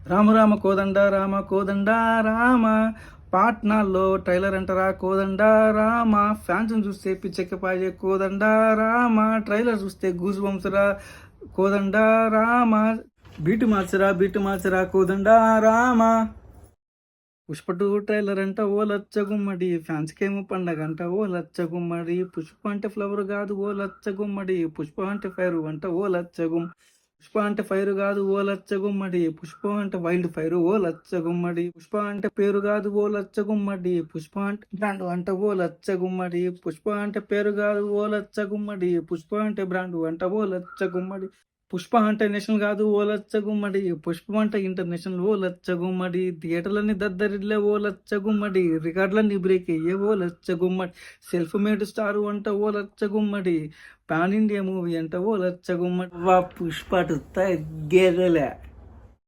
రామ రామ కోదండ రామ కోదండ Rama. పాట్నాల్లో trailer అంటారా కోదండ Rama. Fans చూస్తే పిచ్చెక్కిపాయే కోదండ Rama. Trailer చూస్తే గూస్ బంప్స్రా కోదండ రామ. బీటు మార్చరా కోదండ రామ. పుష్ప 2 ట్రైలర్ అంట ఓ లచ్చ గుమ్మడి. ఫ్యాన్స్కేమో పండగ అంట ఓ లచ్చ గుమ్మడి. పుష్ప అంటే ఫ్లవర్ కాదు ఓ లచ్చ గుమ్మడి. పుష్ప అంటే ఫైర్ అంట ఓ లచ్చ పుష్ప అంటే ఫైర్ కాదు ఓ లచ్చ గుమ్మడి. పుష్ప అంటే వైల్డ్ ఫైర్ ఓ లచ్చ గుమ్మడి. పుష్ప అంటే పేరు కాదు ఓ లచ్చ గుమ్మడి. పుష్ప అంటే బ్రాండ్ అంట ఓ లచ్చ గుమ్మడి. పుష్ప అంటే పేరు కాదు ఓ లచ్చ గుమ్మడి. పుష్ప అంటే బ్రాండ్ అంట ఓ లచ్చ గుమ్మడి. పుష్ప అంటే నేషనల్ కాదు ఓ లచ్చ గుమ్మడి. పుష్ప అంటే ఇంటర్నేషనల్ ఓ లచ్చ గుమ్మడి. థియేటర్లన్నీ దద్దరిల్లే ఓ లచ్చ గుమ్మడి. రికార్డులన్నీ బ్రేక్ అయ్యే ఓ లచ్చ గుమ్మడి. సెల్ఫ్ మేడ్ స్టార్ అంట ఓ లచ్చ గుమ్మడి. పాన్ ఇండియా మూవీ అంట ఓ లచ్చ గుమ్మడి. వా పుష్ప తగ్గేదేలే.